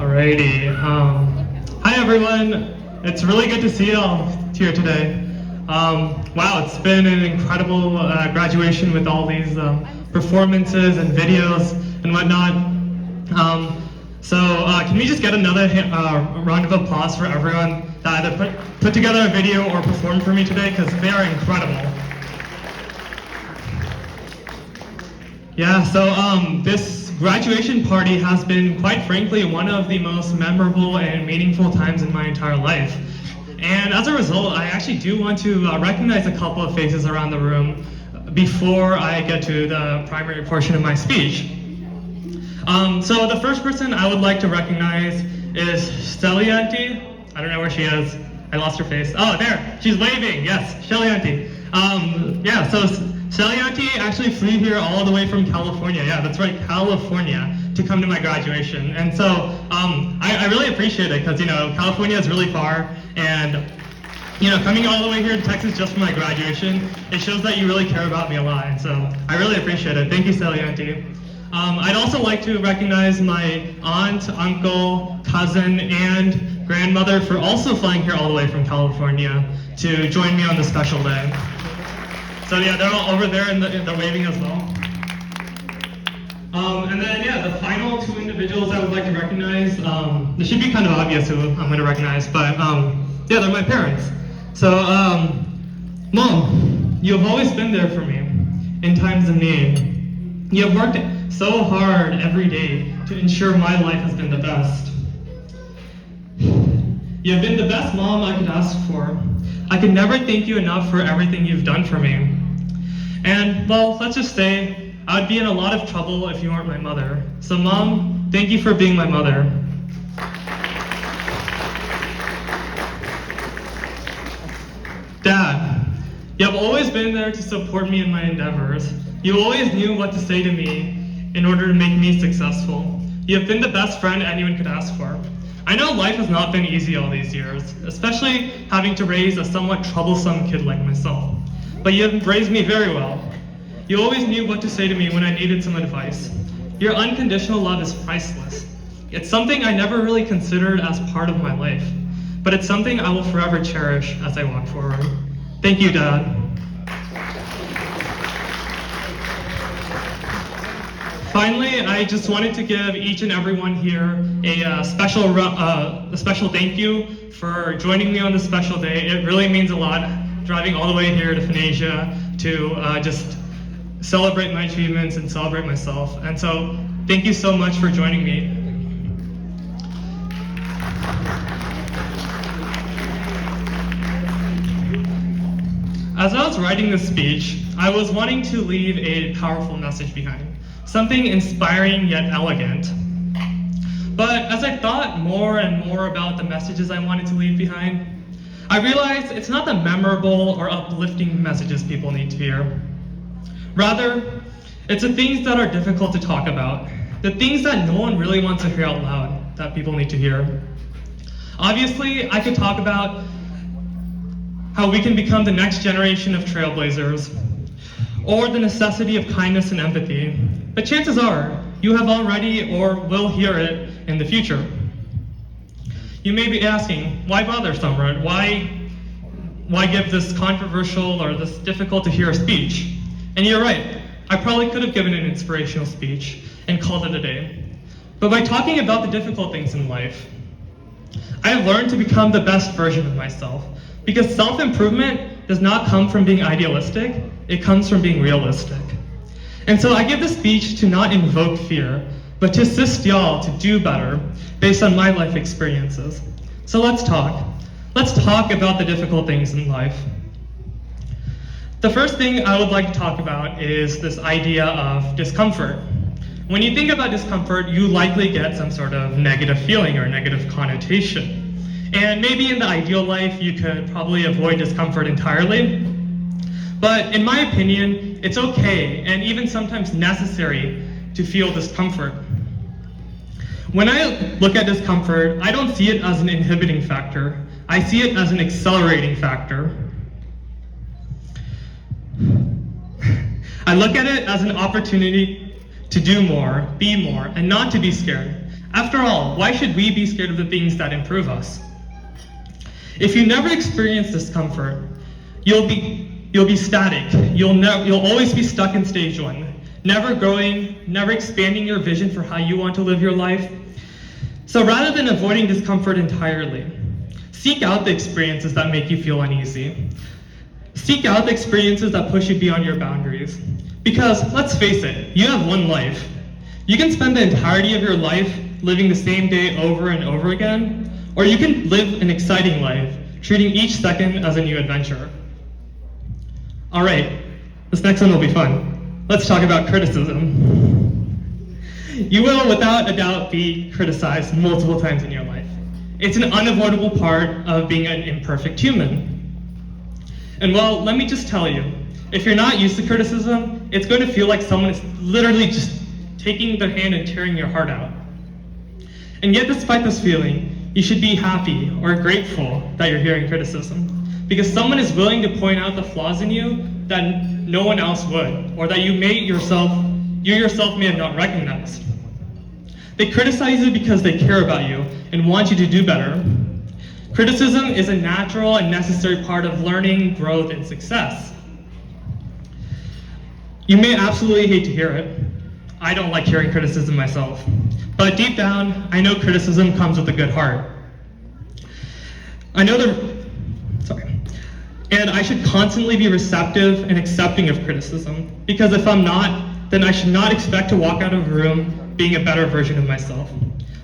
Alrighty. Hi everyone. It's really good to see you all here today. Wow, it's been an incredible graduation with all these performances and videos and whatnot. Can we just get another round of applause for everyone that either put together a video or performed for me today, because they are incredible. Yeah, this graduation party has been, quite frankly, one of the most memorable and meaningful times in my entire life. And as a result, I actually do want to recognize a couple of faces around the room before I get to the primary portion of my speech. So the first person I would like to recognize is Shelly Auntie. I don't know where she is. I lost her face. Oh, there, she's waving. Yes, Shelly Auntie. Shelly Auntie actually flew here all the way from California. Yeah, that's right, California, to come to my graduation. And so I really appreciate it, because California is really far, and coming all the way here to Texas just for my graduation, it shows that you really care about me a lot. And so I really appreciate it. Thank you, Shelly Auntie. I'd also like to recognize my aunt, uncle, cousin, and grandmother for also flying here all the way from California to join me on this special day. So yeah, they're all over there and they're waving as well. The final two individuals I would like to recognize, this should be kind of obvious who I'm going to recognize, but they're my parents. So, Mom, you've always been there for me in times of need. You have worked so hard every day to ensure my life has been the best. You have been the best mom I could ask for. I could never thank you enough for everything you've done for me. And, well, let's just say, I'd be in a lot of trouble if you weren't my mother. So, Mom, thank you for being my mother. Dad, you have always been there to support me in my endeavors. You always knew what to say to me in order to make me successful. You have been the best friend anyone could ask for. I know life has not been easy all these years, especially having to raise a somewhat troublesome kid like myself. But you have raised me very well. You always knew what to say to me when I needed some advice. Your unconditional love is priceless. It's something I never really considered as part of my life, but it's something I will forever cherish as I walk forward. Thank you, Dad. Finally, I just wanted to give each and everyone here a special thank you for joining me on this special day. It really means a lot, driving all the way here to Funasia to just celebrate my achievements and celebrate myself. And so, thank you so much for joining me. As I was writing this speech, I was wanting to leave a powerful message behind. Something inspiring yet elegant. But as I thought more and more about the messages I wanted to leave behind, I realized it's not the memorable or uplifting messages people need to hear. Rather, it's the things that are difficult to talk about, the things that no one really wants to hear out loud that people need to hear. Obviously, I could talk about how we can become the next generation of trailblazers, or the necessity of kindness and empathy. But chances are, you have already or will hear it in the future. You may be asking, why bother, Samrat? Why give this controversial or this difficult to hear speech? And you're right, I probably could have given an inspirational speech and called it a day. But by talking about the difficult things in life, I have learned to become the best version of myself. Because self-improvement does not come from being idealistic, it comes from being realistic. And so I give this speech to not invoke fear, but to assist y'all to do better based on my life experiences. So let's talk. Let's talk about the difficult things in life. The first thing I would like to talk about is this idea of discomfort. When you think about discomfort, you likely get some sort of negative feeling or negative connotation. And maybe in the ideal life, you could probably avoid discomfort entirely. But in my opinion, it's okay and even sometimes necessary to feel discomfort. When I look at discomfort, I don't see it as an inhibiting factor. I see it as an accelerating factor. I look at it as an opportunity to do more, be more, and not to be scared. After all, why should we be scared of the things that improve us? If you never experience discomfort, you'll be static. You'll always be stuck in stage one, never growing, never expanding your vision for how you want to live your life. So rather than avoiding discomfort entirely, seek out the experiences that make you feel uneasy. Seek out the experiences that push you beyond your boundaries. Because let's face it, you have one life. You can spend the entirety of your life living the same day over and over again, or you can live an exciting life, treating each second as a new adventure. All right, this next one will be fun. Let's talk about criticism. You will, without a doubt, be criticized multiple times in your life. It's an unavoidable part of being an imperfect human. And well, let me just tell you, if you're not used to criticism, it's going to feel like someone is literally just taking their hand and tearing your heart out. And yet, despite this feeling, you should be happy or grateful that you're hearing criticism, because someone is willing to point out the flaws in you that no one else would, or that you yourself may have not recognized. They criticize you because they care about you and want you to do better. Criticism is a natural and necessary part of learning, growth, and success. You may absolutely hate to hear it. I don't like hearing criticism myself. But deep down, I know criticism comes with a good heart. And I should constantly be receptive and accepting of criticism, because if I'm not, then I should not expect to walk out of a room being a better version of myself.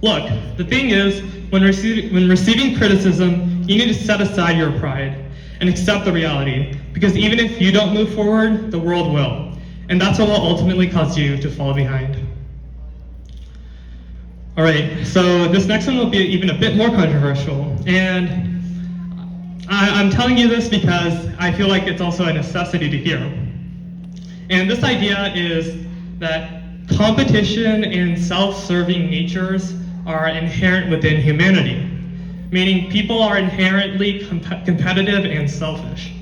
Look, the thing is, when receiving criticism, you need to set aside your pride and accept the reality, because even if you don't move forward, the world will. And that's what will ultimately cause you to fall behind. All right, so this next one will be even a bit more controversial. And I'm telling you this because I feel like it's also a necessity to hear. And this idea is that competition and self-serving natures are inherent within humanity, meaning people are inherently competitive and selfish.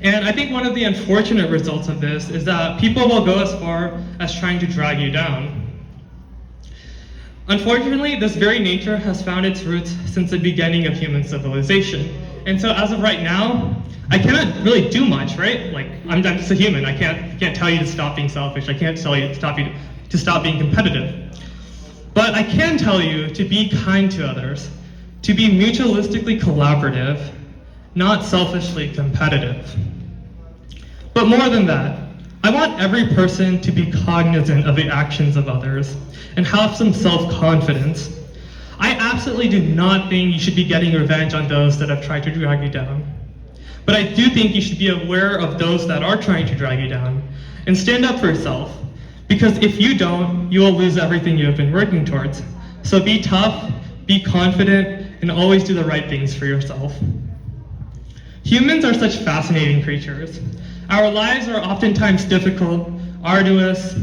And I think one of the unfortunate results of this is that people will go as far as trying to drag you down. Unfortunately, this very nature has found its roots since the beginning of human civilization. And so as of right now, I cannot really do much, right? Like, I'm just a human. I can't tell you to stop being selfish. I can't tell you to stop being competitive. But I can tell you to be kind to others, to be mutualistically collaborative, not selfishly competitive. But more than that, I want every person to be cognizant of the actions of others and have some self-confidence. I absolutely do not think you should be getting revenge on those that have tried to drag you down. But I do think you should be aware of those that are trying to drag you down and stand up for yourself. Because if you don't, you will lose everything you have been working towards. So be tough, be confident, and always do the right things for yourself. Humans are such fascinating creatures. Our lives are oftentimes difficult, arduous,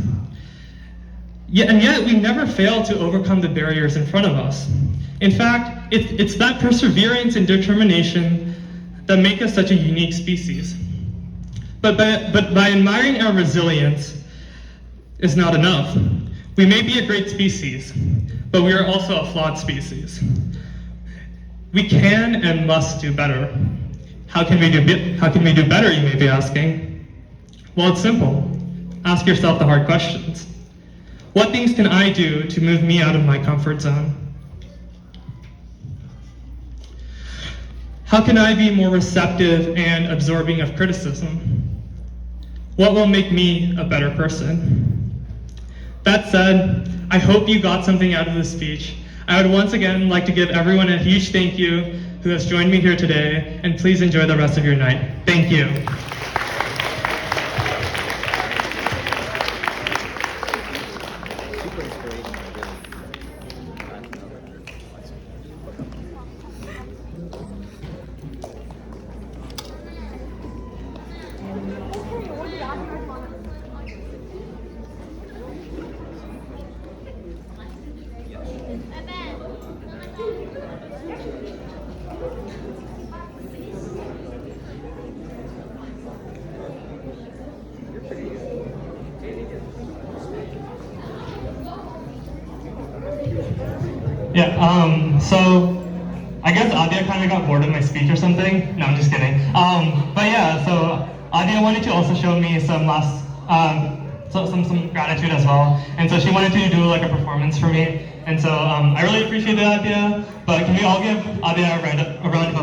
and yet we never fail to overcome the barriers in front of us. In fact, it's that perseverance and determination that make us such a unique species. But by admiring our resilience is not enough. We may be a great species, but we are also a flawed species. We can and must do better. How can we do better, you may be asking? Well, it's simple. Ask yourself the hard questions. What things can I do to move me out of my comfort zone? How can I be more receptive and absorbing of criticism? What will make me a better person? That said, I hope you got something out of this speech. I would once again like to give everyone a huge thank you who has joined me here today, and please enjoy the rest of your night. Thank you. Yeah, so I guess Adia kind of got bored of my speech or something. No, I'm just kidding. But yeah, so Adia wanted to also show me some gratitude as well. And so she wanted to do like a performance for me. And so I really appreciate the Adia, but can we all give Adia a round of